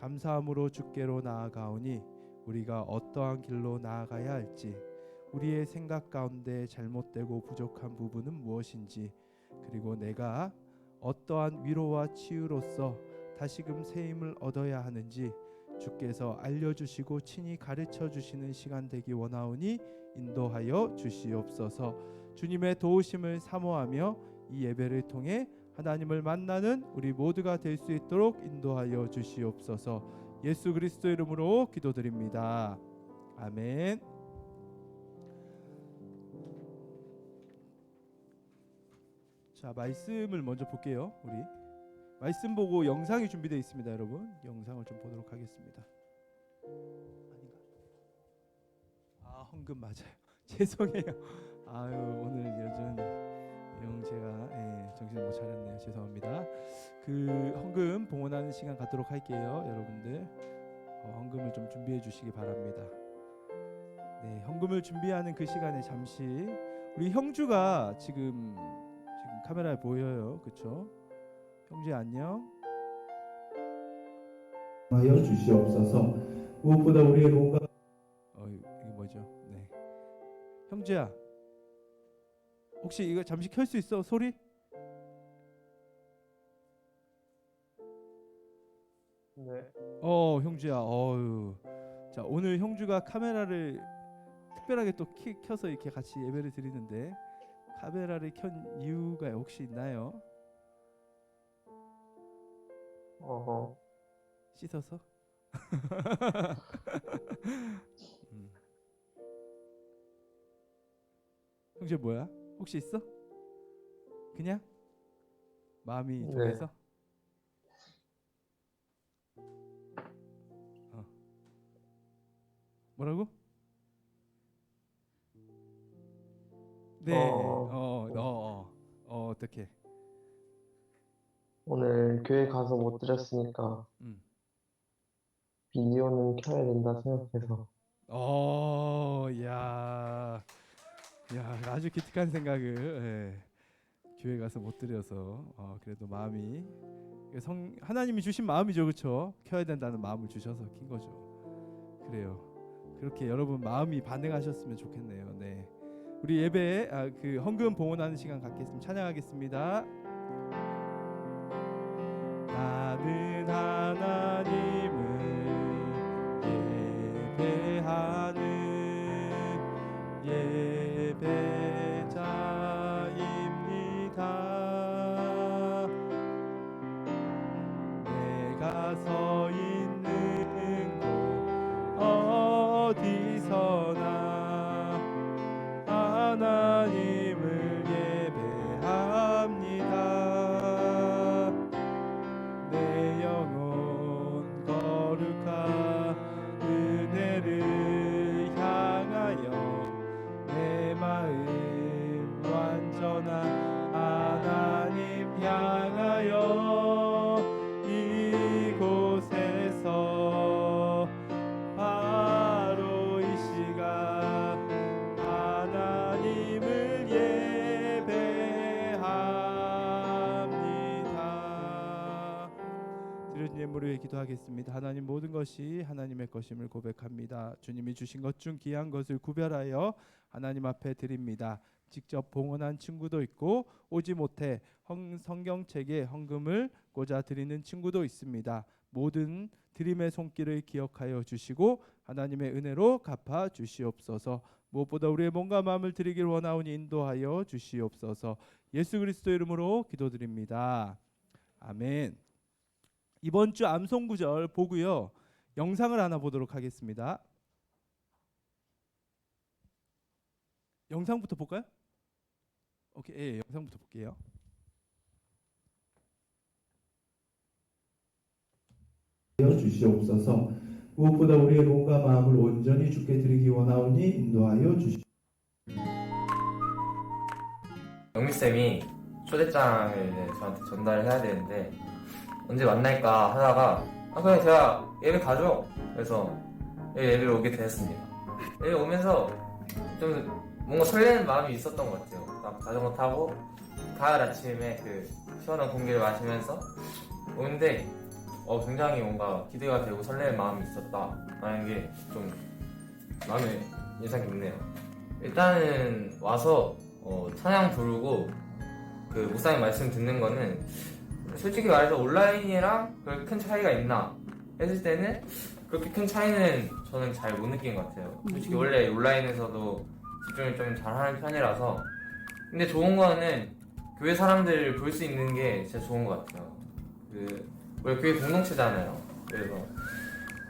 감사함으로 주께로 나아가오니 우리가 어떠한 길로 나아가야 할지, 우리의 생각 가운데 잘못되고 부족한 부분은 무엇인지, 그리고 내가 어떠한 위로와 치유로서 다시금 새 힘을 얻어야 하는지 주께서 알려주시고 친히 가르쳐 주시는 시간 되기 원하오니 인도하여 주시옵소서. 주님의 도우심을 사모하며 이 예배를 통해 하나님을 만나는 우리 모두가 될 수 있도록 인도하여 주시옵소서. 예수 그리스도 이름으로 기도드립니다. 아멘. 자, 말씀을 먼저 볼게요. 우리 말씀 보고 영상이 준비되어 있습니다. 여러분, 영상을 좀 보도록 하겠습니다. 아닌가? 헌금 맞아요. 죄송해요. 아유, 오늘 요즘 제가 정신을 못 차렸네요. 죄송합니다. 그 헌금 봉헌하는 시간 갖도록 할게요. 여러분들 헌금을 좀 준비해 주시기 바랍니다. 네, 헌금을 준비하는 그 시간에 잠시 우리 형주가 지금 카메라에 보여요. 그렇죠? 형제 안녕. 하여 주시옵소서. 무엇보다 우리의 몸과 이게 뭐죠? 네, 형제야, 혹시 이거 잠시 켤 수 있어? 소리? 네. 형주야. 자, 오늘 형주가 카메라를 특별하게 또 켜서 이렇게 같이 예배를 드리는데 카메라를 켠 이유가 혹시 있나요? 씻어서? 형제 뭐야? 혹시 있어? 그냥 마음이 네. 통해서? 뭐라고? 네. 어떻게? 오늘 교회 가서 못 드렸으니까 비디오는 켜야 된다 생각해서. 야, 아주 기특한 생각을 교회 가서 못 드려서 그래도 마음이 하나님이 주신 마음이죠, 그렇죠? 켜야 된다는 마음을 주셔서 킨 거죠. 그래요. 그렇게 여러분 마음이 반응하셨으면 좋겠네요. 네, 우리 예배에 그 헌금 봉헌하는 시간 갖겠습니다. 찬양하겠습니다. 나는 하나님을 예배하는 예배자입니다. 내가 서 있는 곳 어디서나 하나님을 예배합니다. 내 영혼 거룩한 은혜를 향하여 내 마음 완전한 하나님 향하여 이곳에서 바로 이 시간 하나님을 예배합니다. 드린 예물을 위해 기도하겠습니다. 하나님, 모든 것이 하나님의 것임을 고백합니다. 주님이 주신 것 중 귀한 것을 구별하여 하나님 앞에 드립니다. 직접 봉헌한 친구도 있고 오지 못해 성경책에 헌금을 꽂아 드리는 친구도 있습니다. 모든 드림의 손길을 기억하여 주시고 하나님의 은혜로 갚아 주시옵소서. 무엇보다 우리의 몸과 마음을 드리길 원하오니 인도하여 주시옵소서. 예수 그리스도 이름으로 기도드립니다. 아멘. 이번 주 암송 구절 보고요, 영상을 하나 보도록 하겠습니다. 영상부터 볼까요? 오케이, 영상부터 볼게요. 하여 주시옵소서. 무엇보다 우리의 몸과 마음을 온전히 주께 드리기 원하오니 인도하여 주시옵소서. 영미쌤이 초대장을 이제 저한테 전달을 해야 되는데 언제 만날까 하다가 그냥 제가 예배 가죠. 그래서 예배를 오게 되었습니다. 예배 오면서 좀 뭔가 설레는 마음이 있었던 것 같아요. 막 자전거 타고 가을 아침에 그 시원한 공기를 마시면서 오는데 굉장히 뭔가 기대가 되고 설레는 마음이 있었다라는 게 좀 마음에 인상 깊네요. 일단은 와서 찬양 부르고 그 목사님 말씀 듣는 거는 솔직히 말해서 온라인이랑 그렇게 큰 차이가 있나 했을 때는 그렇게 큰 차이는 저는 잘 못 느낀 것 같아요. 솔직히 원래 온라인에서도 집중을 좀 잘하는 편이라서. 근데 좋은 거는 교회 사람들 볼 수 있는 게 진짜 좋은 것 같아요. 우리 교회 공동체잖아요. 그래서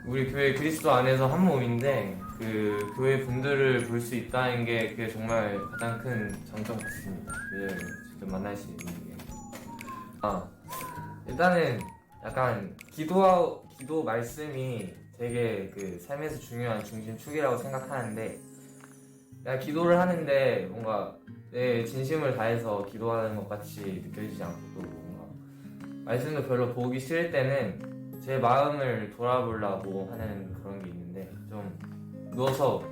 우리 교회 그리스도 안에서 한 몸인데 그 교회 분들을 볼 수 있다는 게 그게 정말 가장 큰 장점 같습니다. 그를 직접 만날 수 있는 게. 일단은 약간 기도 말씀이 되게 그 삶에서 중요한 중심축이라고 생각하는데, 내가 기도를 하는데 뭔가 내 진심을 다해서 기도하는 것 같이 느껴지지 않고, 또 뭔가 말씀도 별로 보기 싫을 때는 제 마음을 돌아보려고 하는 그런 게 있는데, 좀 누워서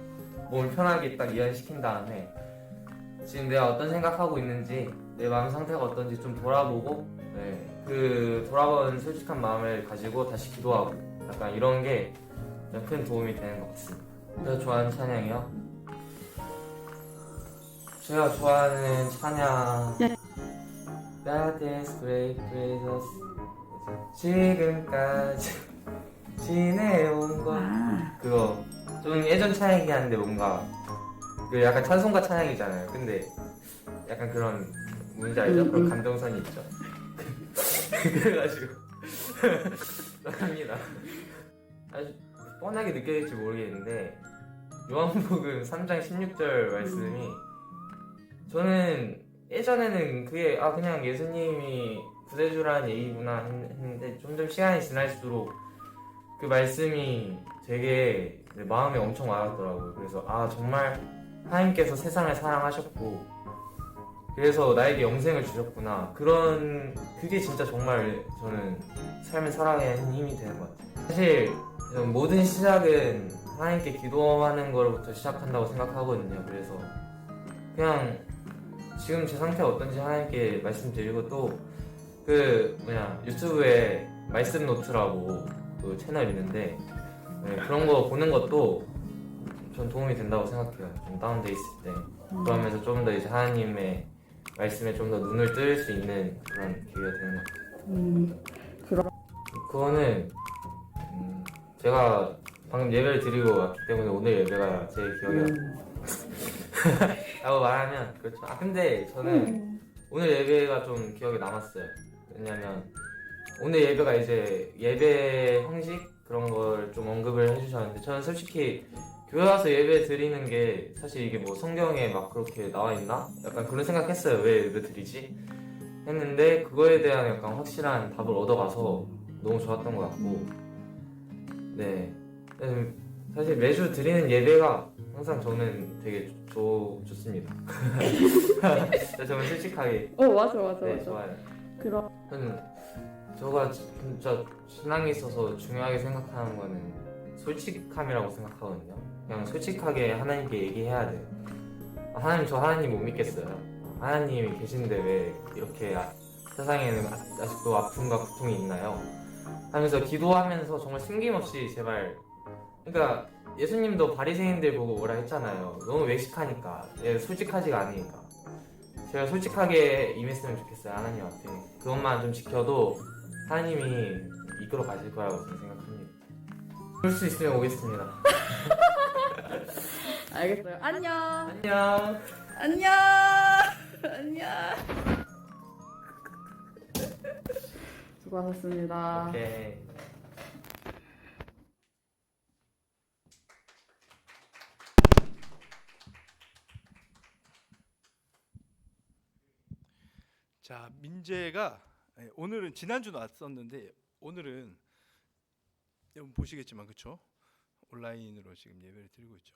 몸을 편하게 딱 이완시킨 다음에 지금 내가 어떤 생각하고 있는지, 내 마음 상태가 어떤지 좀 돌아보고, 그 돌아본 솔직한 마음을 가지고 다시 기도하고, 약간 이런 게 큰 도움이 되는 것 같습니다. 제가 좋아하는 찬양이요? 제가 좋아하는 찬양 God is great, great 지금까지 지내온 것, 그거 좀 예전 찬양이긴 한데 뭔가 그 약간 찬송가 찬양이잖아요. 근데 약간 그런, 뭔지 알죠? 그런 감정선이 있죠. 그래가지고 합니다. 아주 뻔하게 느껴질지 모르겠는데, 요한복음 3장 16절 말씀이, 저는 예전에는 그게 그냥 예수님이 구세주라는 얘기구나 했는데, 점점 시간이 지날수록 그 말씀이 되게 내 마음에 엄청 와닿더라고요. 그래서 정말 하나님께서 세상을 사랑하셨고 그래서 나에게 영생을 주셨구나, 그게 진짜 정말 저는 삶을 살아가는 힘이 되는 것 같아요. 사실 모든 시작은 하나님께 기도하는 것부터 시작한다고 생각하거든요. 그래서 그냥 지금 제 상태가 어떤지 하나님께 말씀드리고, 또 유튜브에 말씀 노트라고 그 채널 있는데, 그런 거 보는 것도 전 도움이 된다고 생각해요. 좀 다운돼 있을 때. 그러면서 좀 더 이제 하나님의 말씀에 좀 더 눈을 뜰 수 있는 그런 계기가 되는 것 같아요. 그거는 제가 방금 예배를 드리고 왔기 때문에 오늘 예배가 제일 기억에 라고 말하면 그렇죠. 근데 저는 오늘 예배가 좀 기억에 남았어요. 왜냐면 오늘 예배가 이제 예배 형식 그런 걸 좀 언급을 해주셨는데, 저는 솔직히 교회 와서 예배 드리는 게 사실 이게 뭐 성경에 막 그렇게 나와 있나? 약간 그런 생각했어요. 왜 예배 드리지? 했는데 그거에 대한 약간 확실한 답을 얻어가서 너무 좋았던 것 같고, 네. 사실 매주 드리는 예배가 항상 저는 되게 좋습니다. 저는 솔직하게. 맞아. 네, 좋아요. 그럼 저가 진짜 신앙에 있어서 중요하게 생각하는 거는 솔직함이라고 생각하거든요. 그냥 솔직하게 하나님께 얘기해야 돼요. 저 하나님 못 믿겠어요. 하나님이 계신데 왜 이렇게 세상에는 아직도 아픔과 고통이 있나요? 하면서 기도하면서 정말 숨김없이 제발, 그러니까 예수님도 바리새인들 보고 뭐라 했잖아요. 너무 외식하니까, 솔직하지가 않으니까. 제가 솔직하게 임했으면 좋겠어요, 하나님한테. 그것만 좀 지켜도 하나님이 이끌어 가실 거라고 저는 생각합니다. 그럴 수 있으면 오겠습니다. 알겠어요. 안녕. 안녕. 안녕. 안녕. 수고하셨습니다. 오케이. 자, 민재가 오늘은 지난주는 왔었는데 오늘은 여러분 보시겠지만, 그쵸? 온라인으로 지금 예배를 드리고 있죠.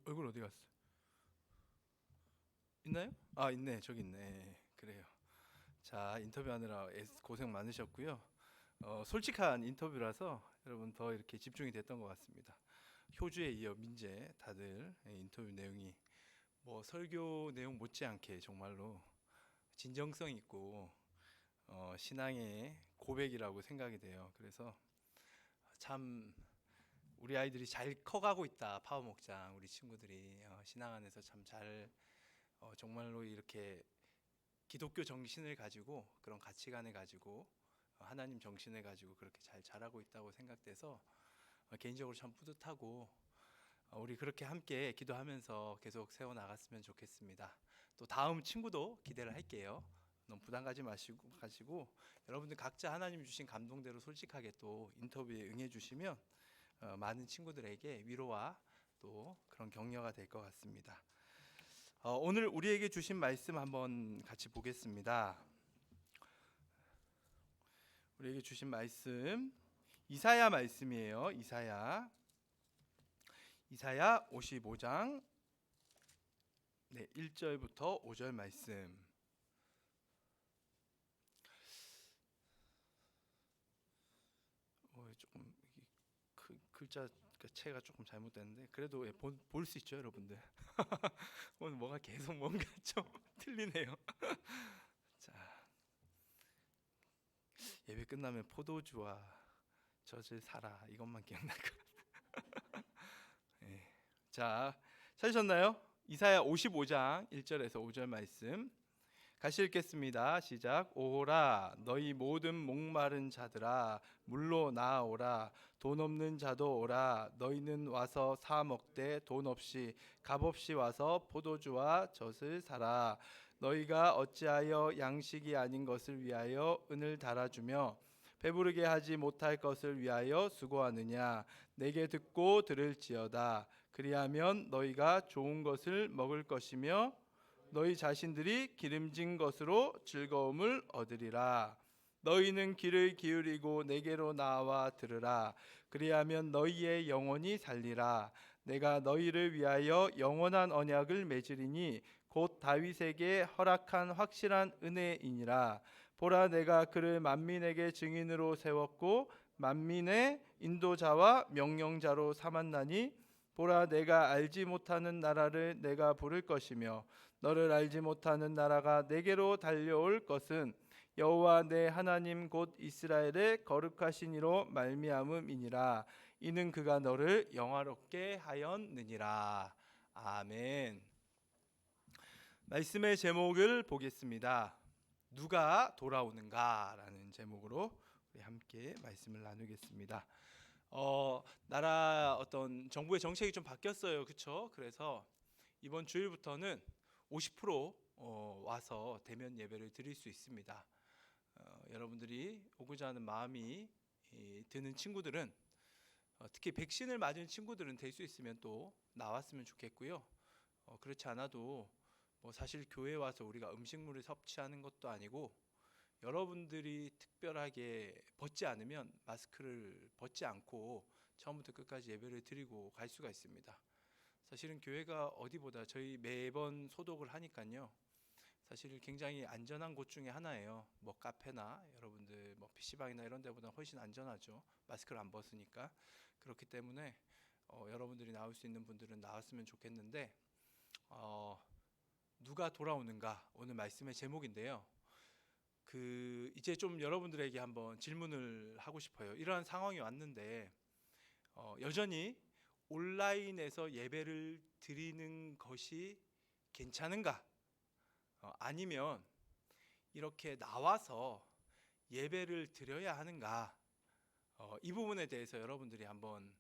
얼굴 어디 갔어? 있나요? 있네. 저기 있네. 그래요. 자, 인터뷰하느라 고생 많으셨고요. 솔직한 인터뷰라서 여러분 더 이렇게 집중이 됐던 것 같습니다. 효주에 이어 민재, 다들 인터뷰 내용이 뭐 설교 내용 못지않게 정말로 진정성 있고 신앙의 고백이라고 생각이 돼요. 그래서 참 우리 아이들이 잘 커가고 있다. 파워 목장 우리 친구들이 신앙 안에서 참 잘 정말로 이렇게 기독교 정신을 가지고 그런 가치관을 가지고 하나님 정신을 가지고 그렇게 잘 자라고 있다고 생각돼서 개인적으로 참 뿌듯하고 우리 그렇게 함께 기도하면서 계속 세워 나갔으면 좋겠습니다. 또 다음 친구도 기대를 할게요. 너무 부담 가지 마시고 여러분들 각자 하나님 주신 감동대로 솔직하게 또 인터뷰에 응해 주시면 많은 친구들에게 위로와 또 그런 격려가 될 것 같습니다. 오늘 우리에게 주신 말씀 한번 같이 보겠습니다. 우리에게 주신 말씀 이사야 말씀이에요. 이사야 55장 1절부터 5절 말씀. 조금 글자 체가 조금 잘못됐는데 그래도 볼 수 있죠, 여러분들. 오늘 뭐가 계속 뭔가 좀 틀리네요. 자, 예배 끝나면 포도주와 젖을 사라 이것만 기억날 것 같아요. 네. 자, 찾으셨나요? 이사야 55장 1절에서 5절 말씀 같이 읽겠습니다. 시작. 오라 너희 모든 목마른 자들아 물로 나아오라 돈 없는 자도 오라 너희는 와서 사 먹되 돈 없이 값 없이 와서 포도주와 젖을 사라 너희가 어찌하여 양식이 아닌 것을 위하여 은을 달아주며 배부르게 하지 못할 것을 위하여 수고하느냐 내게 듣고 들을지어다 그리하면 너희가 좋은 것을 먹을 것이며 너희 자신들이 기름진 것으로 즐거움을 얻으리라. 너희는 귀를 기울이고 내게로 나와 들으라. 그리하면 너희의 영혼이 살리라. 내가 너희를 위하여 영원한 언약을 맺으리니 곧 다윗에게 허락한 확실한 은혜이니라. 보라 내가 그를 만민에게 증인으로 세웠고 만민의 인도자와 명령자로 삼았나니 보라 내가 알지 못하는 나라를 내가 부를 것이며 너를 알지 못하는 나라가 내게로 달려올 것은 여호와 내 하나님 곧 이스라엘의 거룩하신 이로 말미암음이니라. 이는 그가 너를 영화롭게 하였느니라. 아멘. 말씀의 제목을 보겠습니다. 누가 돌아오는가라는 제목으로 우리 함께 말씀을 나누겠습니다. 나라 어떤 정부의 정책이 좀 바뀌었어요. 그렇죠? 그래서 이번 주일부터는 50% 와서 대면 예배를 드릴 수 있습니다. 여러분들이 오고자 하는 마음이 드는 친구들은 특히 백신을 맞은 친구들은 될 수 있으면 또 나왔으면 좋겠고요. 그렇지 않아도 사실 교회 와서 우리가 음식물을 섭취하는 것도 아니고 여러분들이 특별하게 벗지 않으면 마스크를 벗지 않고 처음부터 끝까지 예배를 드리고 갈 수가 있습니다. 사실은 교회가 어디보다 저희 매번 소독을 하니까요. 사실 굉장히 안전한 곳 중에 하나예요. 카페나 여러분들 PC방이나 이런 데보다 훨씬 안전하죠. 마스크를 안 벗으니까. 그렇기 때문에 여러분들이 나올 수 있는 분들은 나왔으면 좋겠는데 누가 돌아오는가 오늘 말씀의 제목인데요. 이제 좀 여러분들에게 한번 질문을 하고 싶어요. 이러한 상황이 왔는데 여전히 온라인에서 예배를 드리는 것이 괜찮은가? 아니면 이렇게 나와서 예배를 드려야 하는가? 이 부분에 대해서 여러분들이 한번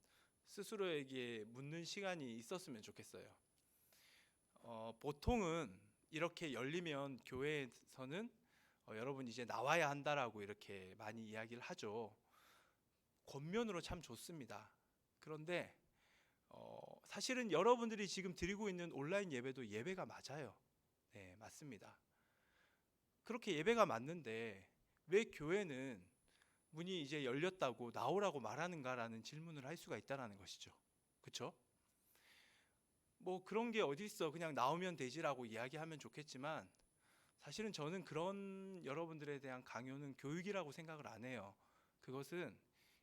스스로에게 묻는 시간이 있었으면 좋겠어요. 보통은 이렇게 열리면 교회에서는 여러분 이제 나와야 한다라고 이렇게 많이 이야기를 하죠. 겉면으로 참 좋습니다. 그런데 사실은 여러분들이 지금 드리고 있는 온라인 예배도 예배가 맞아요. 네, 맞습니다. 그렇게 예배가 맞는데 왜 교회는 문이 이제 열렸다고 나오라고 말하는가라는 질문을 할 수가 있다는 것이죠. 그렇죠? 그런 게 어디 있어? 그냥 나오면 되지라고 이야기하면 좋겠지만 사실은 저는 그런 여러분들에 대한 강요는 교육이라고 생각을 안 해요. 그것은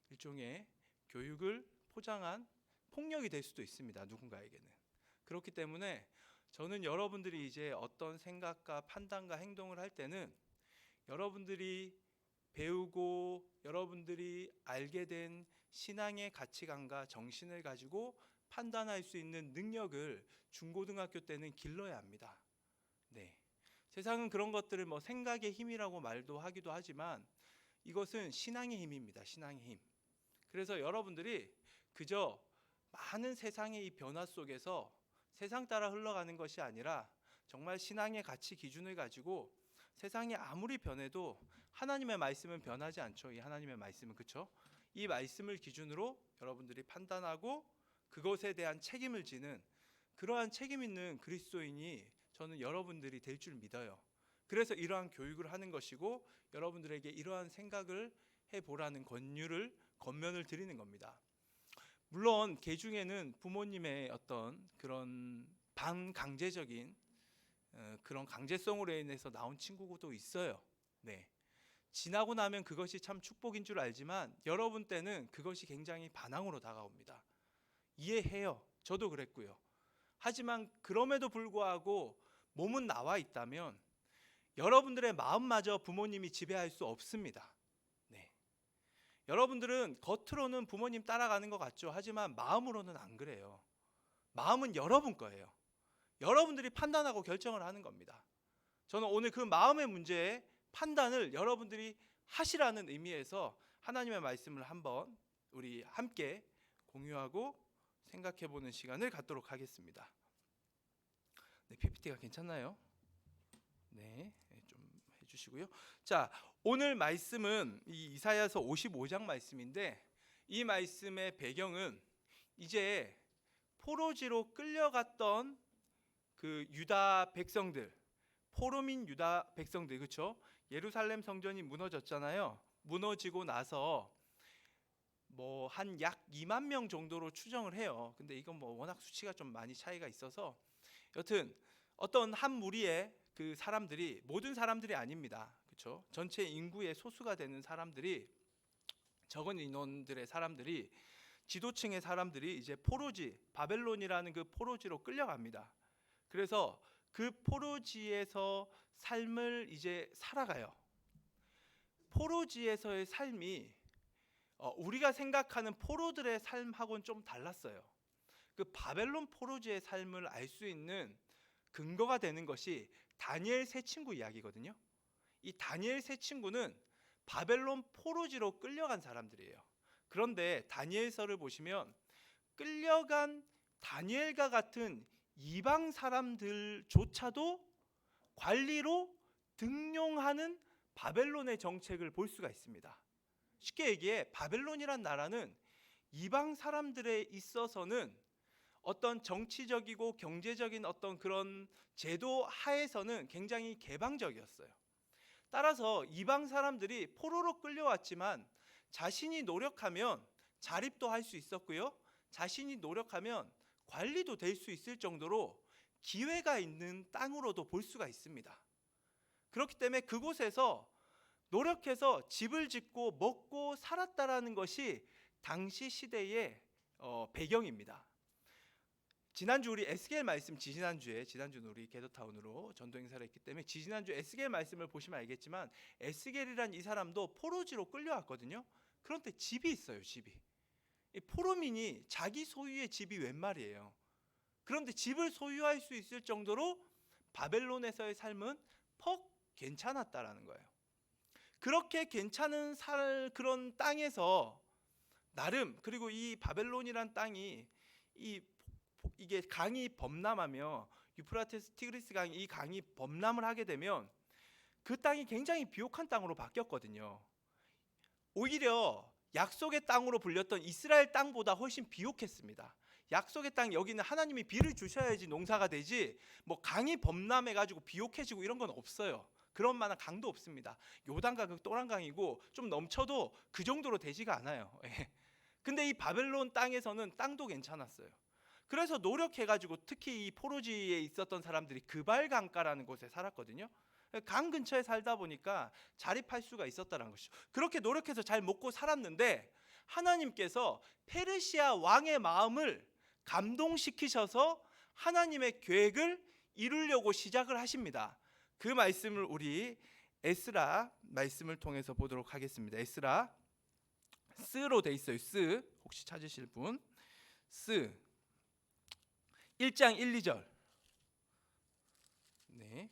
일종의 교육을 포장한 폭력이 될 수도 있습니다. 누군가에게는. 그렇기 때문에 저는 여러분들이 이제 어떤 생각과 판단과 행동을 할 때는 여러분들이 배우고 여러분들이 알게 된 신앙의 가치관과 정신을 가지고 판단할 수 있는 능력을 중고등학교 때는 길러야 합니다. 네. 세상은 그런 것들을 뭐 생각의 힘이라고 말도 하기도 하지만 이것은 신앙의 힘입니다. 신앙의 힘. 그래서 여러분들이 그저 많은 세상의 이 변화 속에서 세상 따라 흘러가는 것이 아니라 정말 신앙의 가치 기준을 가지고 세상이 아무리 변해도 하나님의 말씀은 변하지 않죠. 이 하나님의 말씀은, 그렇죠? 이 말씀을 기준으로 여러분들이 판단하고 그것에 대한 책임을 지는 그러한 책임 있는 그리스도인이 저는 여러분들이 될 줄 믿어요. 그래서 이러한 교육을 하는 것이고 여러분들에게 이러한 생각을 해보라는 권면을 드리는 겁니다. 물론 개중에는 부모님의 어떤 그런 반강제적인 그런 강제성으로 인해서 나온 친구도 있어요. 네. 지나고 나면 그것이 참 축복인 줄 알지만 여러분 때는 그것이 굉장히 반항으로 다가옵니다. 이해해요. 저도 그랬고요. 하지만 그럼에도 불구하고 몸은 나와 있다면 여러분들의 마음마저 부모님이 지배할 수 없습니다. 네. 여러분들은 겉으로는 부모님 따라가는 것 같죠. 하지만 마음으로는 안 그래요. 마음은 여러분 거예요. 여러분들이 판단하고 결정을 하는 겁니다. 저는 오늘 그 마음의 문제에 판단을 여러분들이 하시라는 의미에서 하나님의 말씀을 한번 우리 함께 공유하고 생각해 보는 시간을 갖도록 하겠습니다. 네, PPT가 괜찮나요? 네, 좀 해주시고요. 자, 오늘 말씀은 이 이사야서 55장 말씀인데 이 말씀의 배경은 이제 포로지로 끌려갔던 그 유다 백성들, 포로민 유다 백성들, 그렇죠? 예루살렘 성전이 무너졌잖아요. 무너지고 나서 뭐 한 약 2만 명 정도로 추정을 해요. 근데 이건 뭐 워낙 수치가 좀 많이 차이가 있어서 여튼 어떤 한 무리의 그 사람들이, 모든 사람들이 아닙니다. 그렇죠? 전체 인구의 소수가 되는 사람들이, 적은 인원들의 사람들이, 지도층의 사람들이 이제 포로지, 바벨론이라는 그 포로지로 끌려갑니다. 그래서 그 포로지에서 삶을 이제 살아가요. 포로지에서의 삶이 우리가 생각하는 포로들의 삶하고는 좀 달랐어요. 그 바벨론 포로지의 삶을 알 수 있는 근거가 되는 것이 다니엘 세 친구 이야기거든요. 이 다니엘 세 친구는 바벨론 포로지로 끌려간 사람들이에요. 그런데 다니엘서를 보시면 끌려간 다니엘과 같은 이방 사람들조차도 관리로 등용하는 바벨론의 정책을 볼 수가 있습니다. 쉽게 얘기해 바벨론이란 나라는 이방 사람들에 있어서는 어떤 정치적이고 경제적인 어떤 그런 제도 하에서는 굉장히 개방적이었어요. 따라서 이방 사람들이 포로로 끌려왔지만 자신이 노력하면 자립도 할 수 있었고요. 자신이 노력하면 관리도 될 수 있을 정도로 기회가 있는 땅으로도 볼 수가 있습니다. 그렇기 때문에 그곳에서 노력해서 집을 짓고 먹고 살았다라는 것이 당시 시대의 배경입니다. 지난주 우리 에스겔 말씀, 지난주는 우리 게더타운으로 전도 행사를 했기 때문에 지난주 에스겔 말씀을 보시면 알겠지만 에스겔이란 이 사람도 포로지로 끌려왔거든요. 그런데 집이 있어요. 집이. 이 포로민이 자기 소유의 집이 웬 말이에요. 그런데 집을 소유할 수 있을 정도로 바벨론에서의 삶은 퍽 괜찮았다라는 거예요. 그렇게 괜찮은 그런 땅에서 나름, 그리고 이 바벨론이란 땅이 이게 강이 범람하며 유프라테스 티그리스 강이, 이 강이 범람을 하게 되면 그 땅이 굉장히 비옥한 땅으로 바뀌었거든요. 오히려 약속의 땅으로 불렸던 이스라엘 땅보다 훨씬 비옥했습니다. 약속의 땅, 여기는 하나님이 비를 주셔야지 농사가 되지 뭐 강이 범람해 가지고 비옥해지고 이런 건 없어요. 그런 만한 강도 없습니다. 요단강 그 또란강이고 좀 넘쳐도 그 정도로 되지가 않아요. 근데 이 바벨론 땅에서는 땅도 괜찮았어요. 그래서 노력해가지고 특히 이 포로지에 있었던 사람들이 그발 강가라는 곳에 살았거든요. 강 근처에 살다 보니까 자립할 수가 있었다는 것이죠. 그렇게 노력해서 잘 먹고 살았는데 하나님께서 페르시아 왕의 마음을 감동시키셔서 하나님의 계획을 이루려고 시작을 하십니다. 그 말씀을 우리 에스라 말씀을 통해서 보도록 하겠습니다. 에스라 스로 돼 있어요. 스 혹시 찾으실 분? 스 1장 1, 2절. 네.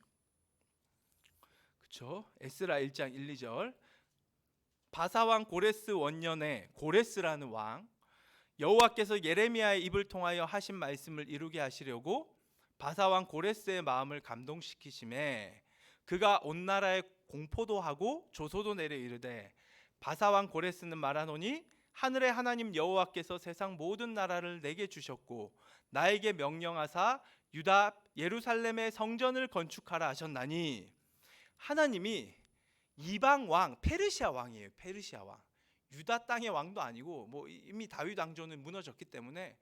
그렇죠. 에스라 1장 1, 2절. 바사왕 고레스 원년에 고레스라는 왕 여호와께서 예레미야의 입을 통하여 하신 말씀을 이루게 하시려고 바사왕 고레스의 마음을 감동시키심에 그가 온 나라에 공포도 하고 조소도 내려 이르되 바사왕 고레스는 말하노니 하늘의 하나님 여호와께서 세상 모든 나라를 내게 주셨고 나에게 명령하사 유다 예루살렘의 성전을 건축하라 하셨나니 하나님이 이방 왕 페르시아 왕이에요. 페르시아 왕. 유다 땅의 왕도 아니고 뭐 이미 다윗 왕조는 무너졌기 때문에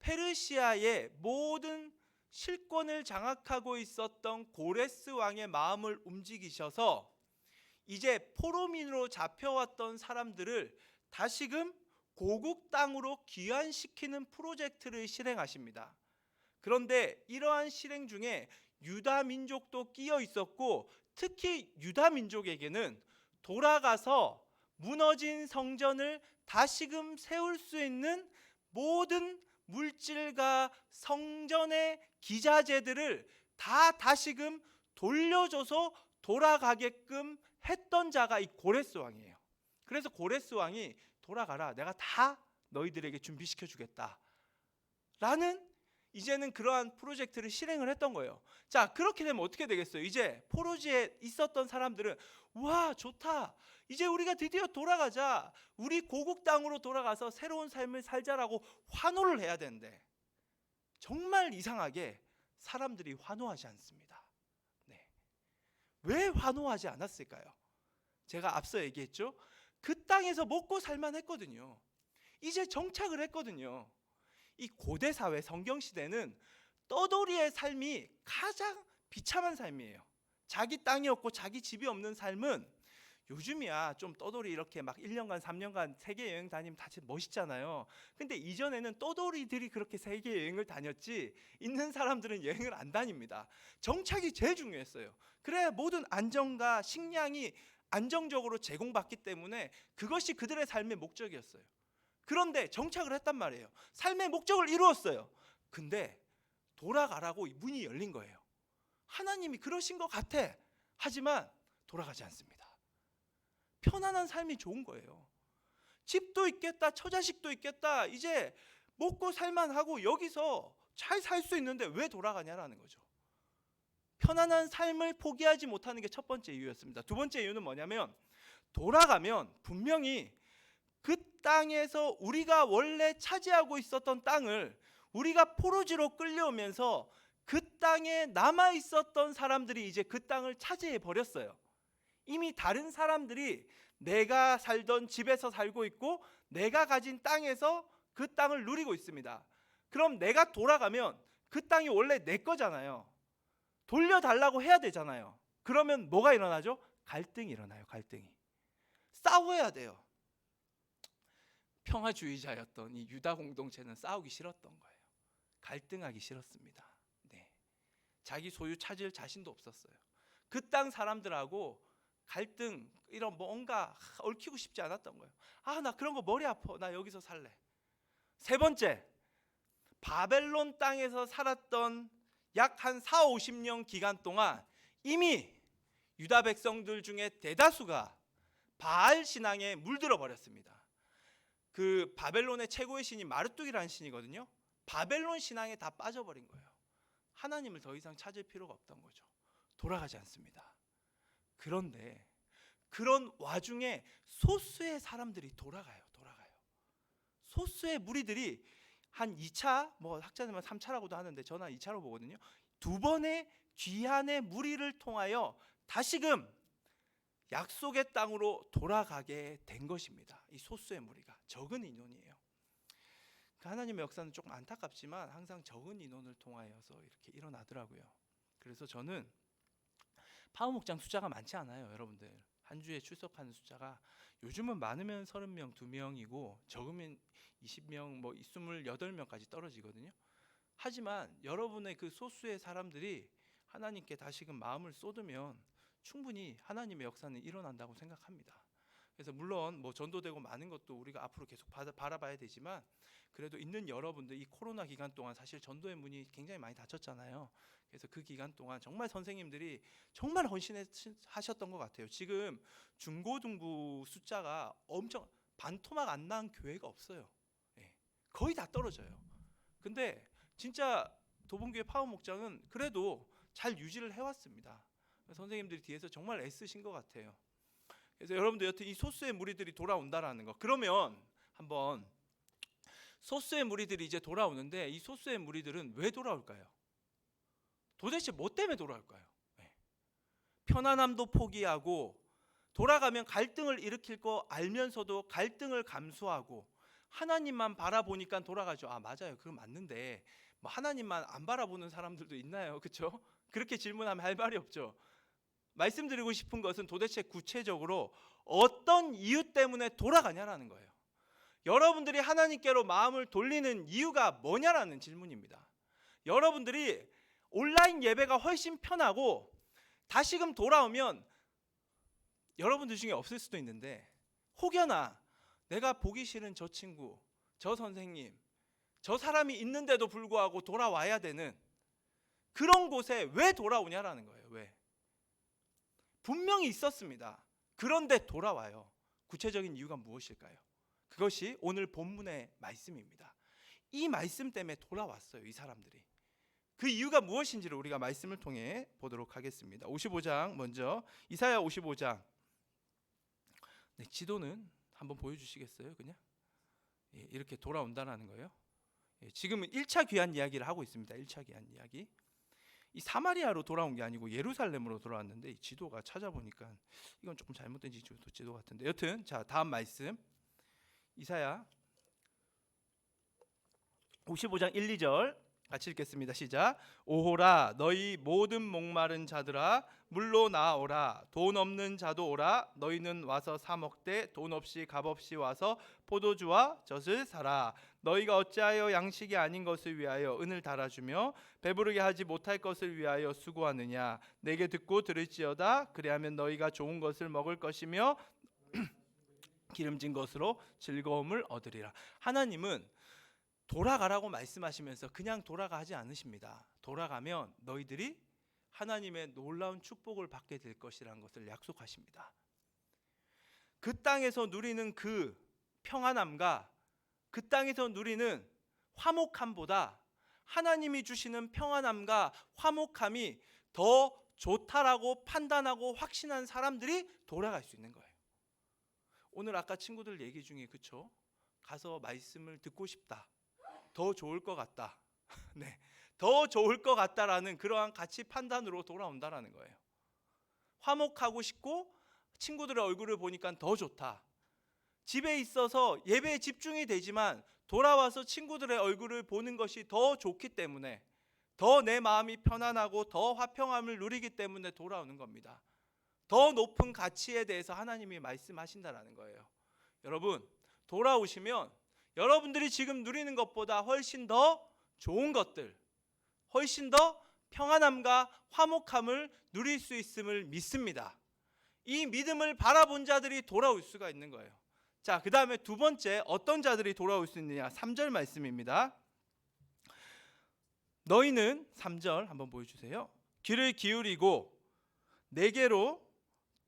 페르시아의 모든 실권을 장악하고 있었던 고레스 왕의 마음을 움직이셔서 이제 포로민으로 잡혀왔던 사람들을 다시금 고국 땅으로 귀환시키는 프로젝트를 실행하십니다. 그런데 이러한 실행 중에 유다 민족도 끼어 있었고 특히 유다 민족에게는 돌아가서 무너진 성전을 다시금 세울 수 있는 모든 물질과 성전의 기자재들을 다 다시금 돌려줘서 돌아가게끔 했던 자가 이 고레스 왕이에요. 그래서 고레스 왕이 돌아가라, 내가 다 너희들에게 준비시켜 주겠다 라는 이제는 그러한 프로젝트를 실행을 했던 거예요. 자, 그렇게 되면 어떻게 되겠어요? 이제 포로지에 있었던 사람들은 와, 좋다, 이제 우리가 드디어 돌아가자, 우리 고국 땅으로 돌아가서 새로운 삶을 살자라고 환호를 해야 되는데 정말 이상하게 사람들이 환호하지 않습니다. 네. 왜 환호하지 않았을까요? 제가 앞서 얘기했죠. 그 땅에서 먹고 살만 했거든요. 이제 정착을 했거든요. 이 고대 사회 성경 시대는 떠돌이의 삶이 가장 비참한 삶이에요. 자기 땅이 없고 자기 집이 없는 삶은 요즘이야 좀 떠돌이 이렇게 막 1년간 3년간 세계 여행 다니면 다 멋있잖아요. 근데 이전에는 떠돌이들이 그렇게 세계 여행을 다녔지 있는 사람들은 여행을 안 다닙니다. 정착이 제일 중요했어요. 그래야 모든 안정과 식량이 안정적으로 제공받기 때문에 그것이 그들의 삶의 목적이었어요. 그런데 정착을 했단 말이에요. 삶의 목적을 이루었어요. 근데 돌아가라고 문이 열린 거예요. 하나님이 그러신 것 같아. 하지만 돌아가지 않습니다. 편안한 삶이 좋은 거예요. 집도 있겠다, 처자식도 있겠다, 이제 먹고 살만하고 여기서 잘 살 수 있는데 왜 돌아가냐라는 거죠. 편안한 삶을 포기하지 못하는 게 첫 번째 이유였습니다. 두 번째 이유는 뭐냐면 돌아가면 분명히 그 땅에서 우리가 원래 차지하고 있었던 땅을 우리가 포로지로 끌려오면서 그 땅에 남아 있었던 사람들이 이제 그 땅을 차지해 버렸어요. 이미 다른 사람들이 내가 살던 집에서 살고 있고 내가 가진 땅에서 그 땅을 누리고 있습니다. 그럼 내가 돌아가면 그 땅이 원래 내 거잖아요. 돌려달라고 해야 되잖아요. 그러면 뭐가 일어나죠? 갈등이 일어나요. 갈등이. 싸워야 돼요. 평화주의자였던 이 유다 공동체는 싸우기 싫었던 거예요. 갈등하기 싫었습니다. 네. 자기 소유 찾을 자신도 없었어요. 그 땅 사람들하고 갈등 이런 뭔가 얽히고 싶지 않았던 거예요. 아, 나 그런 거 머리 아파. 나 여기서 살래. 세 번째, 바벨론 땅에서 살았던 약 한 4, 50년 기간 동안 이미 유다 백성들 중에 대다수가 바알 신앙에 물들어 버렸습니다. 그 바벨론의 최고의 신이 마르뚝이라는 신이거든요. 바벨론 신앙에 다 빠져버린 거예요. 하나님을 더 이상 찾을 필요가 없던 거죠. 돌아가지 않습니다. 그런데 그런 와중에 소수의 사람들이 돌아가요. 소수의 무리들이 한 2차, 뭐 학자들은 3차라고도 하는데 저는 2차로 보거든요. 두 번의 귀환의 무리를 통하여 다시금 약속의 땅으로 돌아가게 된 것입니다. 이 소수의 무리가 적은 인원이에요. 하나님의 역사는 조금 안타깝지만 항상 적은 인원을 통하여서 이렇게 일어나더라고요. 그래서 저는 파워목장 숫자가 많지 않아요. 여러분들 한 주에 출석하는 숫자가 요즘은 많으면 30명, 2명이고 적으면 20명, 뭐 28명까지 떨어지거든요. 하지만 여러분의 그 소수의 사람들이 하나님께 다시금 마음을 쏟으면 충분히 하나님의 역사는 일어난다고 생각합니다. 그래서 물론 뭐 전도되고 많은 것도 우리가 앞으로 계속 바라봐야 되지만 그래도 있는 여러분들 이 코로나 기간 동안 사실 전도의 문이 굉장히 많이 닫혔잖아요. 그래서 그 기간 동안 정말 선생님들이 정말 헌신하셨던 것 같아요. 지금 중고등부 숫자가 엄청 반토막 안 난 교회가 없어요. 예, 거의 다 떨어져요. 근데 진짜 도봉교회 파워 목장은 그래도 잘 유지를 해왔습니다. 선생님들이 뒤에서 정말 애쓰신 것 같아요. 그래서 여러분들 여튼 이 소수의 무리들이 돌아온다라는 거. 그러면 한번 소수의 무리들이 이제 돌아오는데 이 소수의 무리들은 왜 돌아올까요? 도대체 뭐 때문에 돌아올까요? 네. 편안함도 포기하고 돌아가면 갈등을 일으킬 거 알면서도 갈등을 감수하고 하나님만 바라보니까 돌아가죠. 아 맞아요. 그거 맞는데 뭐 하나님만 안 바라보는 사람들도 있나요? 그렇죠? 그렇게 질문하면 할 말이 없죠. 말씀드리고 싶은 것은 도대체 구체적으로 어떤 이유 때문에 돌아가냐라는 거예요. 여러분들이 하나님께로 마음을 돌리는 이유가 뭐냐라는 질문입니다. 여러분들이 온라인 예배가 훨씬 편하고 다시금 돌아오면 여러분들 중에 없을 수도 있는데 혹여나 내가 보기 싫은 저 친구, 저 선생님, 저 사람이 있는데도 불구하고 돌아와야 되는 그런 곳에 왜 돌아오냐라는 거예요. 왜? 분명히 있었습니다. 그런데 돌아와요. 구체적인 이유가 무엇일까요? 그것이 오늘 본문의 말씀입니다. 이 말씀 때문에 돌아왔어요. 이 사람들이. 그 이유가 무엇인지를 우리가 말씀을 통해 보도록 하겠습니다. 55장 먼저 이사야 55장. 네, 지도는 한번 보여주시겠어요? 그냥 이렇게 돌아온다는 거예요. 지금은 1차 귀환 이야기를 하고 있습니다. 1차 귀환 이야기. 이 사마리아로 돌아온 게 아니고 예루살렘으로 돌아왔는데 이 지도가 찾아보니까 이건 조금 잘못된 지도 같은데 여튼 자 다음 말씀 이사야 55장 1, 2절 같이 읽겠습니다. 시작. 오호라 너희 모든 목마른 자들아 물로 나오라 돈 없는 자도 오라 너희는 와서 사 먹되 돈 없이 값 없이 와서 포도주와 젖을 사라 너희가 어찌하여 양식이 아닌 것을 위하여 은을 달아주며 배부르게 하지 못할 것을 위하여 수고하느냐 내게 듣고 들을지어다 그리하면 너희가 좋은 것을 먹을 것이며 기름진 것으로 즐거움을 얻으리라. 하나님은 돌아가라고 말씀하시면서 그냥 돌아가 하지 않으십니다. 돌아가면 너희들이 하나님의 놀라운 축복을 받게 될 것이라는 것을 약속하십니다. 그 땅에서 누리는 그 평안함과 그 땅에서 누리는 화목함보다 하나님이 주시는 평안함과 화목함이 더 좋다라고 판단하고 확신한 사람들이 돌아갈 수 있는 거예요. 오늘 아까 친구들 얘기 중에 그쵸? 가서 말씀을 듣고 싶다. 더 좋을 것 같다. 네, 더 좋을 것 같다라는 그러한 가치 판단으로 돌아온다라는 거예요. 화목하고 싶고 친구들의 얼굴을 보니까 더 좋다. 집에 있어서 예배에 집중이 되지만 돌아와서 친구들의 얼굴을 보는 것이 더 좋기 때문에 더 내 마음이 편안하고 더 화평함을 누리기 때문에 돌아오는 겁니다. 더 높은 가치에 대해서 하나님이 말씀하신다라는 거예요. 여러분 돌아오시면 여러분들이 지금 누리는 것보다 훨씬 더 좋은 것들, 훨씬 더 평안함과 화목함을 누릴 수 있음을 믿습니다. 이 믿음을 바라본 자들이 돌아올 수가 있는 거예요. 자, 그 다음에 두 번째 어떤 자들이 돌아올 수 있느냐 3절 말씀입니다. 너희는 3절 한번 보여주세요. 귀를 기울이고 내게로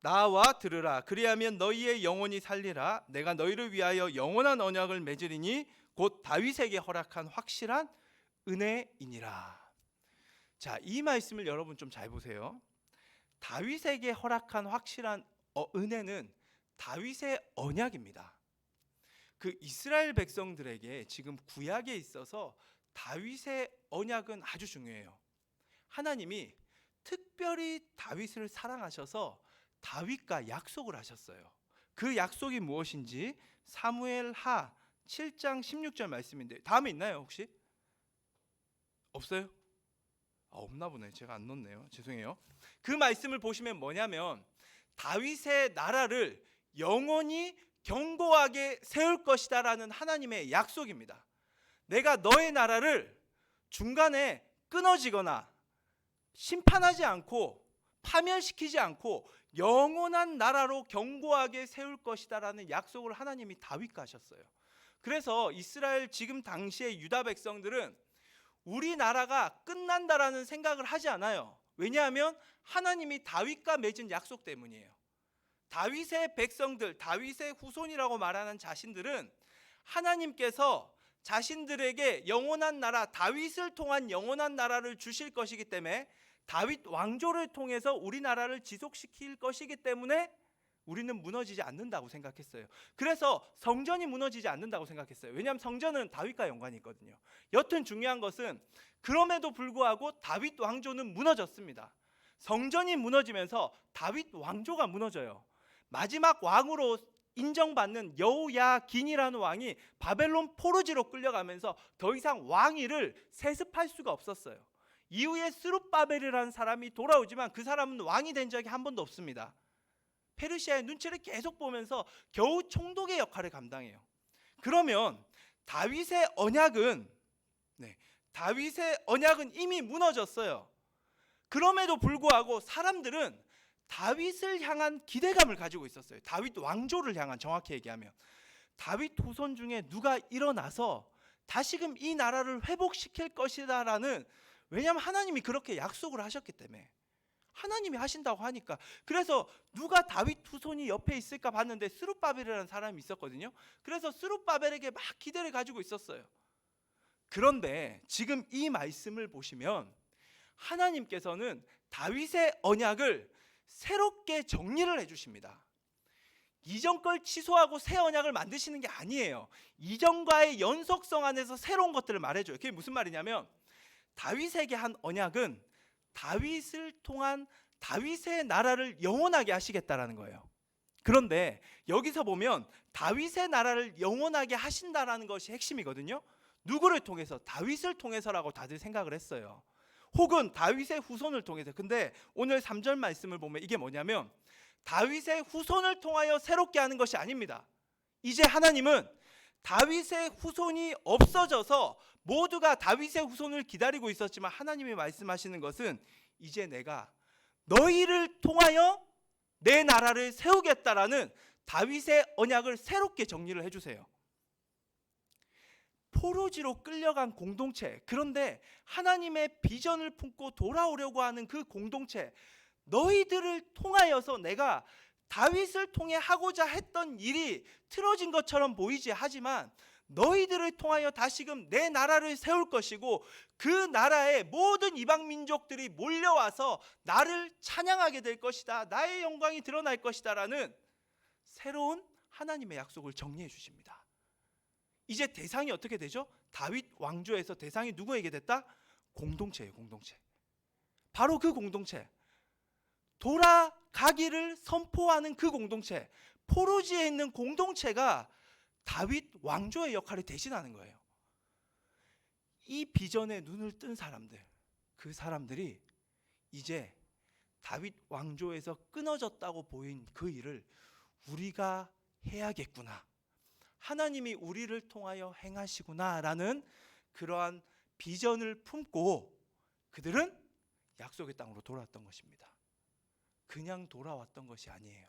나와 들으라. 그리하면 너희의 영혼이 살리라. 내가 너희를 위하여 영원한 언약을 맺으리니 곧 다윗에게 허락한 확실한 은혜이니라. 자, 이 말씀을 여러분 좀 잘 보세요. 다윗에게 허락한 확실한 은혜는 다윗의 언약입니다. 그 이스라엘 백성들에게 지금 구약에 있어서 다윗의 언약은 아주 중요해요. 하나님이 특별히 다윗을 사랑하셔서 다윗과 약속을 하셨어요. 그 약속이 무엇인지 사무엘하 7장 16절 말씀인데 다음에 있나요 혹시? 없어요? 없나 보네. 제가 안 넣었네요. 죄송해요. 그 말씀을 보시면 뭐냐면 다윗의 나라를 영원히 견고하게 세울 것이다라는 하나님의 약속입니다. 내가 너의 나라를 중간에 끊어지거나 심판하지 않고 파멸시키지 않고 영원한 나라로 견고하게 세울 것이다라는 약속을 하나님이 다윗과 하셨어요. 그래서 이스라엘 지금 당시의 유다 백성들은 우리나라가 끝난다라는 생각을 하지 않아요. 왜냐하면 하나님이 다윗과 맺은 약속 때문이에요. 다윗의 백성들, 다윗의 후손이라고 말하는 자신들은 하나님께서 자신들에게 영원한 나라, 다윗을 통한 영원한 나라를 주실 것이기 때문에 다윗 왕조를 통해서 우리나라를 지속시킬 것이기 때문에 우리는 무너지지 않는다고 생각했어요. 그래서 성전이 무너지지 않는다고 생각했어요. 왜냐하면 성전은 다윗과 연관이 있거든요. 여튼 중요한 것은 그럼에도 불구하고 다윗 왕조는 무너졌습니다. 성전이 무너지면서 다윗 왕조가 무너져요. 마지막 왕으로 인정받는 여호야긴이라는 왕이 바벨론 포로지로 끌려가면서 더 이상 왕위를 세습할 수가 없었어요. 이후에 스룹바벨이라는 사람이 돌아오지만 그 사람은 왕이 된 적이 한 번도 없습니다. 페르시아의 눈치를 계속 보면서 겨우 총독의 역할을 감당해요. 그러면 다윗의 언약은 이미 무너졌어요. 그럼에도 불구하고 사람들은 다윗을 향한 기대감을 가지고 있었어요. 다윗 왕조를 향한, 정확히 얘기하면 다윗 후손 중에 누가 일어나서 다시금 이 나라를 회복시킬 것이다라는, 왜냐하면 하나님이 그렇게 약속을 하셨기 때문에, 하나님이 하신다고 하니까. 그래서 누가 다윗 후손이 옆에 있을까 봤는데 스룹바벨이라는 사람이 있었거든요. 그래서 스룹바벨에게 막 기대를 가지고 있었어요. 그런데 지금 이 말씀을 보시면 하나님께서는 다윗의 언약을 새롭게 정리를 해주십니다. 이전 걸 취소하고 새 언약을 만드시는 게 아니에요. 이전과의 연속성 안에서 새로운 것들을 말해줘요. 그게 무슨 말이냐면 다윗에게 한 언약은 다윗을 통한 다윗의 나라를 영원하게 하시겠다라는 거예요. 그런데 여기서 보면 다윗의 나라를 영원하게 하신다라는 것이 핵심이거든요. 누구를 통해서? 다윗을 통해서라고 다들 생각을 했어요. 혹은 다윗의 후손을 통해서. 근데 오늘 3절 말씀을 보면 이게 뭐냐면 다윗의 후손을 통하여 새롭게 하는 것이 아닙니다. 이제 하나님은 다윗의 후손이 없어져서 모두가 다윗의 후손을 기다리고 있었지만 하나님이 말씀하시는 것은 이제 내가 너희를 통하여 내 나라를 세우겠다라는 다윗의 언약을 새롭게 정리를 해주세요. 포로지로 끌려간 공동체, 그런데 하나님의 비전을 품고 돌아오려고 하는 그 공동체, 너희들을 통하여서 내가 다윗을 통해 하고자 했던 일이 틀어진 것처럼 보이지, 하지만 너희들을 통하여 다시금 내 나라를 세울 것이고 그 나라에 모든 이방 민족들이 몰려와서 나를 찬양하게 될 것이다, 나의 영광이 드러날 것이다 라는 새로운 하나님의 약속을 정리해 주십니다. 이제 대상이 어떻게 되죠? 다윗 왕조에서 대상이 누구에게 됐다? 공동체예요. 공동체. 바로 그 공동체, 돌아가기를 선포하는 그 공동체, 포로지에 있는 공동체가 다윗 왕조의 역할을 대신하는 거예요. 이 비전에 눈을 뜬 사람들, 그 사람들이 이제 다윗 왕조에서 끊어졌다고 보인 그 일을 우리가 해야겠구나, 하나님이 우리를 통하여 행하시구나라는 그러한 비전을 품고 그들은 약속의 땅으로 돌아왔던 것입니다. 그냥 돌아왔던 것이 아니에요.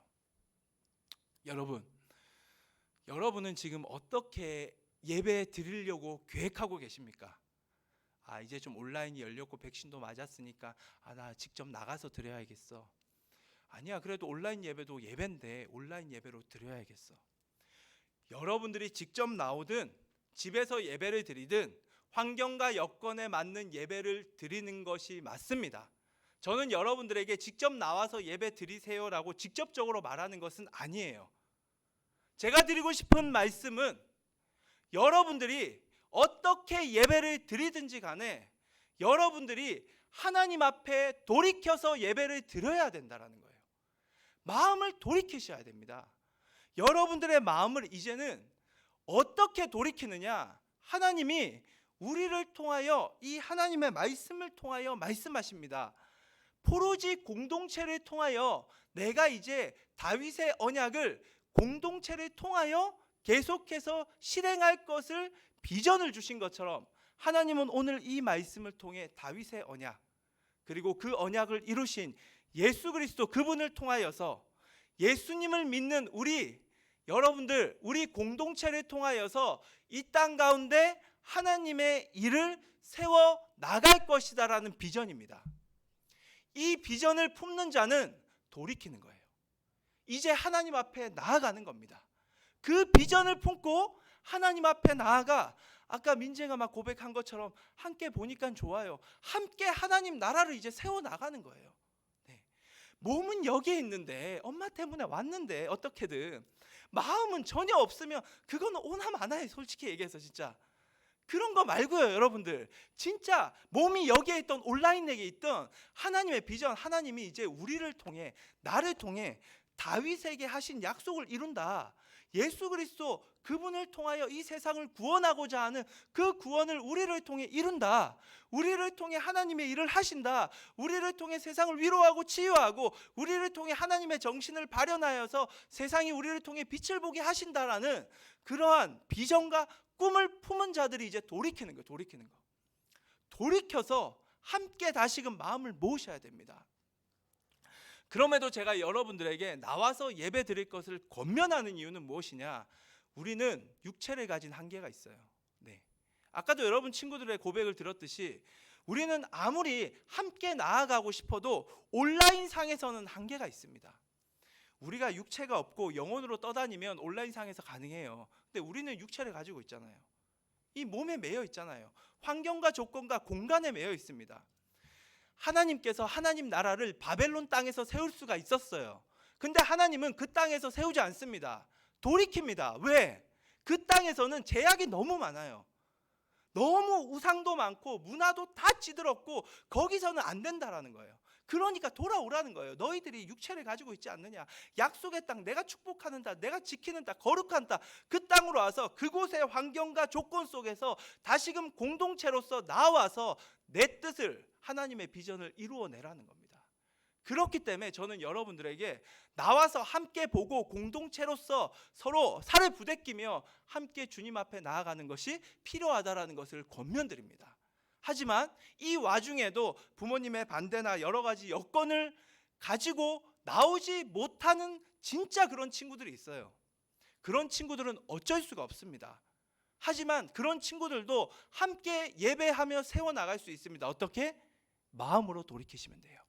여러분은 지금 어떻게 예배 드리려고 계획하고 계십니까? 이제 좀 온라인이 열렸고 백신도 맞았으니까 나 직접 나가서 드려야겠어. 아니야, 그래도 온라인 예배도 예배인데 온라인 예배로 드려야겠어. 여러분들이 직접 나오든 집에서 예배를 드리든 환경과 여건에 맞는 예배를 드리는 것이 맞습니다. 저는 여러분들에게 직접 나와서 예배 드리세요라고 직접적으로 말하는 것은 아니에요. 제가 드리고 싶은 말씀은 여러분들이 어떻게 예배를 드리든지 간에 여러분들이 하나님 앞에 돌이켜서 예배를 드려야 된다는 거예요. 마음을 돌이키셔야 됩니다. 여러분들의 마음을 이제는 어떻게 돌이키느냐, 하나님이 우리를 통하여, 이 하나님의 말씀을 통하여 말씀하십니다. 포로지 공동체를 통하여 내가 이제 다윗의 언약을 공동체를 통하여 계속해서 실행할 것을 비전을 주신 것처럼 하나님은 오늘 이 말씀을 통해 다윗의 언약, 그리고 그 언약을 이루신 예수 그리스도 그분을 통하여서 예수님을 믿는 우리 여러분들, 우리 공동체를 통하여서 이 땅 가운데 하나님의 일을 세워 나갈 것이다라는 비전입니다. 이 비전을 품는 자는 돌이키는 거예요. 이제 하나님 앞에 나아가는 겁니다. 그 비전을 품고 하나님 앞에 나아가, 아까 민재가 막 고백한 것처럼 함께 보니까 좋아요. 함께 하나님 나라를 이제 세워 나가는 거예요. 네. 몸은 여기에 있는데, 엄마 때문에 왔는데 어떻게든 마음은 전혀 없으면 그거는 오나 마나예요. 솔직히 얘기해서 진짜 그런 거 말고요. 여러분들 진짜 몸이 여기에 있던 온라인에게 있던 하나님의 비전, 하나님이 이제 우리를 통해, 나를 통해 다윗에게 하신 약속을 이룬다. 예수 그리스도 그분을 통하여 이 세상을 구원하고자 하는 그 구원을 우리를 통해 이룬다. 우리를 통해 하나님의 일을 하신다. 우리를 통해 세상을 위로하고 치유하고 우리를 통해 하나님의 정신을 발현하여서 세상이 우리를 통해 빛을 보게 하신다라는 그러한 비전과 꿈을 품은 자들이 이제 돌이키는 거예요. 돌이키는 거. 돌이켜서 함께 다시금 마음을 모으셔야 됩니다. 그럼에도 제가 여러분들에게 나와서 예배 드릴 것을 권면하는 이유는 무엇이냐? 우리는 육체를 가진 한계가 있어요. 네. 아까도 여러분 친구들의 고백을 들었듯이 우리는 아무리 함께 나아가고 싶어도 온라인 상에서는 한계가 있습니다. 우리가 육체가 없고 영혼으로 떠다니면 온라인 상에서 가능해요. 근데 우리는 육체를 가지고 있잖아요. 이 몸에 매여 있잖아요. 환경과 조건과 공간에 매여 있습니다. 하나님께서 하나님 나라를 바벨론 땅에서 세울 수가 있었어요. 근데 하나님은 그 땅에서 세우지 않습니다. 돌이킵니다. 왜? 그 땅에서는 제약이 너무 많아요. 너무 우상도 많고 문화도 다 찌들었고 거기서는 안 된다라는 거예요. 그러니까 돌아오라는 거예요. 너희들이 육체를 가지고 있지 않느냐. 약속의 땅, 내가 축복하는 땅, 내가 지키는 땅, 거룩한 땅, 그 땅으로 와서 그곳의 환경과 조건 속에서 다시금 공동체로서 나와서 내 뜻을, 하나님의 비전을 이루어내라는 겁니다. 그렇기 때문에 저는 여러분들에게 나와서 함께 보고 공동체로서 서로 살을 부대끼며 함께 주님 앞에 나아가는 것이 필요하다라는 것을 권면드립니다. 하지만 이 와중에도 부모님의 반대나 여러 가지 여건을 가지고 나오지 못하는 진짜 그런 친구들이 있어요. 그런 친구들은 어쩔 수가 없습니다. 하지만 그런 친구들도 함께 예배하며 세워나갈 수 있습니다. 어떻게? 마음으로 돌이키시면 돼요.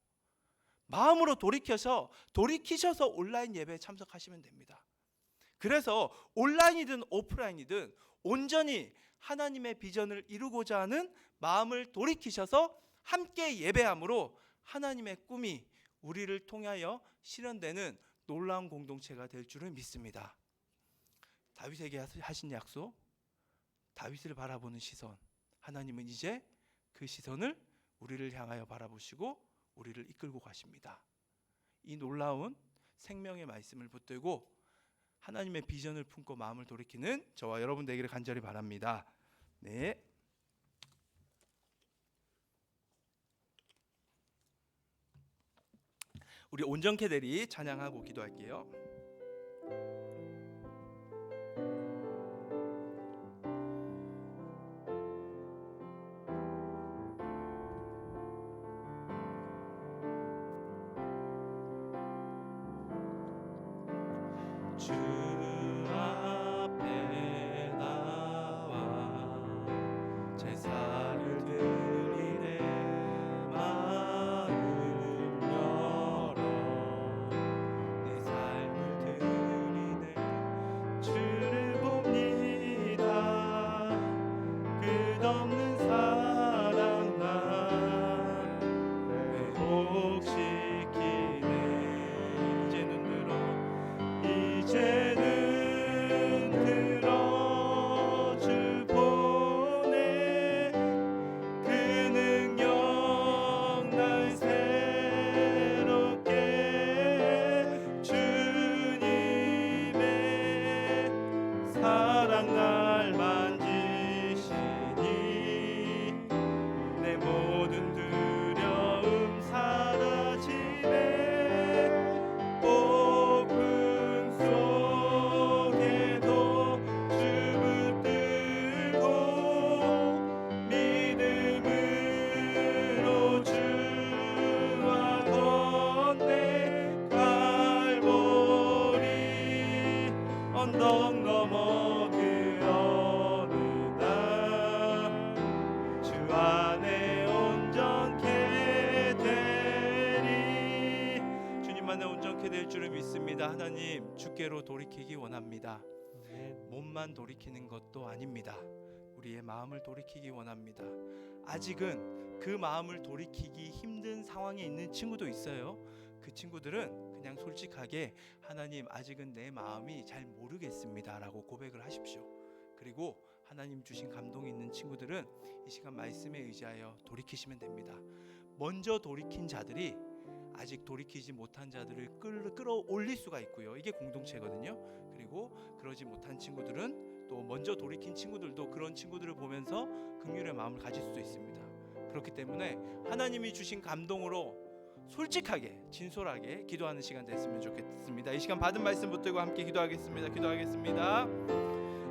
마음으로 돌이키셔서 온라인 예배에 참석하시면 됩니다. 그래서 온라인이든 오프라인이든 온전히 하나님의 비전을 이루고자 하는 마음을 돌이키셔서 함께 예배함으로 하나님의 꿈이 우리를 통하여 실현되는 놀라운 공동체가 될 줄을 믿습니다. 다윗에게 하신 약속, 다윗을 바라보는 시선, 하나님은 이제 그 시선을 우리를 향하여 바라보시고 우리를 이끌고 가십니다. 이 놀라운 생명의 말씀을 붙들고 하나님의 비전을 품고 마음을 돌이키는 저와 여러분 되기를 간절히 바랍니다. 네. 우리 온전케 대리 찬양하고 기도할게요. 주 앞에 나와 제사를 드리네. 마음 열어 내 삶을 드리네. 주를 봅니다. 끝없는 사랑 날 회복시키네. 이제는 들어 주 보내. 기도합니다. 하나님, 주께로 돌이키기 원합니다. 아멘. 몸만 돌이키는 것도 아닙니다. 우리의 마음을 돌이키기 원합니다. 아직은 그 마음을 돌이키기 힘든 상황에 있는 친구도 있어요. 그 친구들은 그냥 솔직하게 하나님, 아직은 내 마음이 잘 모르겠습니다 라고 고백을 하십시오. 그리고 하나님 주신 감동이 있는 친구들은 이 시간 말씀에 의지하여 돌이키시면 됩니다. 먼저 돌이킨 자들이 아직 돌이키지 못한 자들을 끌어올릴 수가 있고요. 이게 공동체거든요. 그리고 그러지 못한 친구들은 또 먼저 돌이킨 친구들도 그런 친구들을 보면서 긍휼의 마음을 가질 수도 있습니다. 그렇기 때문에 하나님이 주신 감동으로 솔직하게 진솔하게 기도하는 시간 됐으면 좋겠습니다. 이 시간 받은 말씀 붙들고 함께 기도하겠습니다.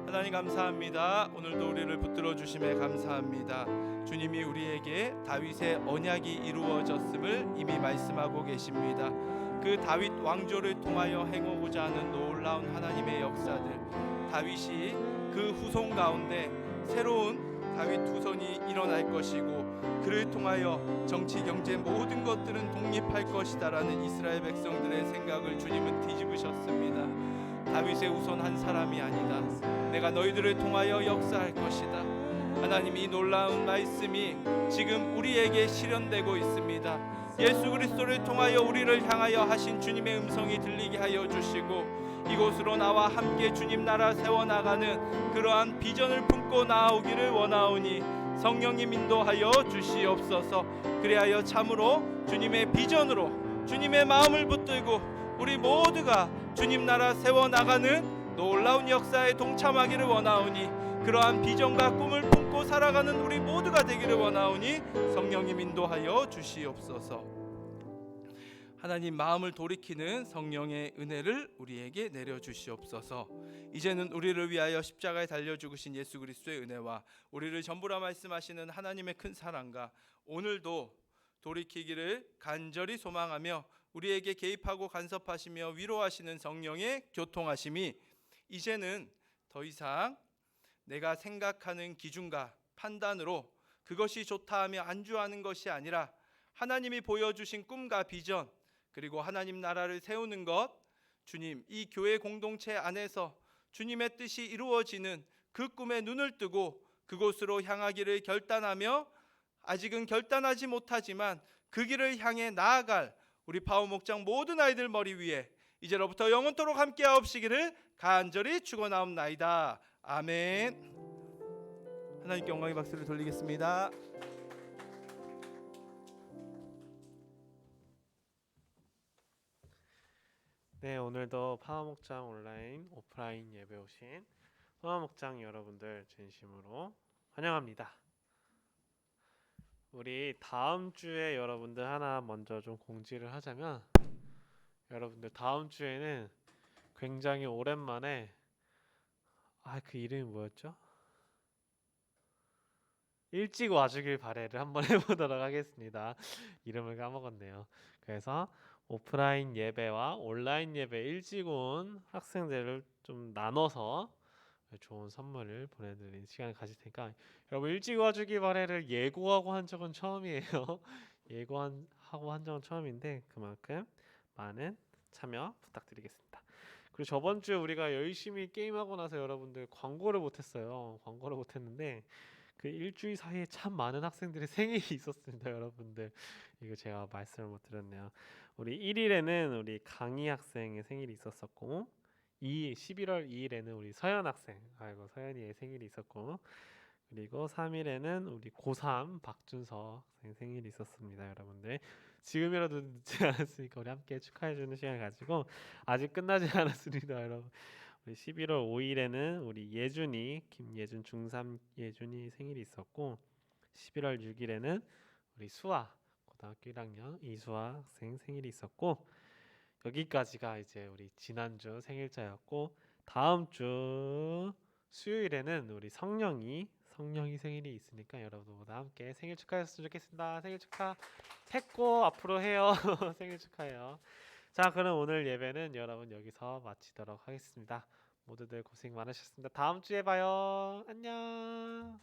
하나님 감사합니다. 오늘도 우리를 붙들어 주심에 감사합니다. 주님이 우리에게 다윗의 언약이 이루어졌음을 이미 말씀하고 계십니다. 그 다윗 왕조를 통하여 행하고자 하는 놀라운 하나님의 역사들, 다윗이 그 후손 가운데 새로운 다윗 후손이 일어날 것이고 그를 통하여 정치, 경제 모든 것들은 독립할 것이다라는 이스라엘 백성들의 생각을 주님은 뒤집으셨습니다. 다윗의 후손 한 사람이 아니다. 내가 너희들을 통하여 역사할 것이다. 하나님, 이 놀라운 말씀이 지금 우리에게 실현되고 있습니다. 예수 그리스도를 통하여 우리를 향하여 하신 주님의 음성이 들리게 하여 주시고 이곳으로 나와 함께 주님 나라 세워나가는 그러한 비전을 품고 나아오기를 원하오니 성령님 인도하여 주시옵소서. 그리하여 참으로 주님의 비전으로 주님의 마음을 붙들고 우리 모두가 주님 나라 세워나가는 놀라운 역사에 동참하기를 원하오니 그러한 비전과 꿈을 품고 살아가는 우리 모두가 되기를 원하오니 성령님 인도하여 주시옵소서. 하나님, 마음을 돌이키는 성령의 은혜를 우리에게 내려주시옵소서. 이제는 우리를 위하여 십자가에 달려 죽으신 예수 그리스도의 은혜와 우리를 전부라 말씀하시는 하나님의 큰 사랑과 오늘도 돌이키기를 간절히 소망하며 우리에게 개입하고 간섭하시며 위로하시는 성령의 교통하심이 이제는 더 이상 내가 생각하는 기준과 판단으로 그것이 좋다 하며 안주하는 것이 아니라 하나님이 보여주신 꿈과 비전, 그리고 하나님 나라를 세우는 것, 주님, 이 교회 공동체 안에서 주님의 뜻이 이루어지는 그 꿈에 눈을 뜨고 그곳으로 향하기를 결단하며 아직은 결단하지 못하지만 그 길을 향해 나아갈 우리 파워 목장 모든 아이들 머리 위에 이제로부터 영원토록 함께하옵시기를 간절히 축원하옵나이다. 아멘. 하나님께 영광의 박수를 돌리겠습니다. 네, 오늘도 파워목장 온라인 오프라인 예배 오신 파워목장 여러분들 진심으로 환영합니다. 우리 다음 주에 여러분들 하나 먼저 좀 공지를 하자면, 여러분들 다음 주에는 굉장히 오랜만에 그 이름이 뭐였죠? 일찍 와주길 바래를 한번 해보도록 하겠습니다. 이름을 까먹었네요. 그래서 오프라인 예배와 온라인 예배 일찍 온 학생들을 좀 나눠서 좋은 선물을 보내드리는 시간을 가질 테니까 여러분 일찍 와주길 바래를 예고하고 한 적은 처음이에요. 예고하고 한 적은 처음인데 그만큼 많은 참여 부탁드리겠습니다. 그리고 저번 주에 우리가 열심히 게임하고 나서 여러분들 광고를 못했어요. 광고를 못했는데 그 일주일 사이에 참 많은 학생들의 생일이 있었습니다. 여러분들 이거 제가 말씀을 못 드렸네요. 우리 1일에는 우리 강희 학생의 생일이 있었었고 11월 2일에는 우리 서연 학생, 서연이의 생일이 있었고, 그리고 3일에는 우리 고3 박준서 학생 생일이 있었습니다. 여러분들 지금이라도 늦지 않았으니까 우리 함께 축하해주는 시간을 가지고 아직 끝나지 않았습니다. 여러분 우리 11월 5일에는 우리 예준이, 김예준 중3 예준이 생일이 있었고 11월 6일에는 우리 수아 고등학교 1학년 이수아 학생 생일이 있었고 여기까지가 이제 우리 지난주 생일자였고 다음 주 수요일에는 우리 성령이 생일이 있으니까 여러분 모두 함께 생일 축하했으면 좋겠습니다. 생일 축하했고 앞으로 해요. 생일 축하해요. 자, 그럼 오늘 예배는 여러분 여기서 마치도록 하겠습니다. 모두들 고생 많으셨습니다. 다음 주에 봐요. 안녕.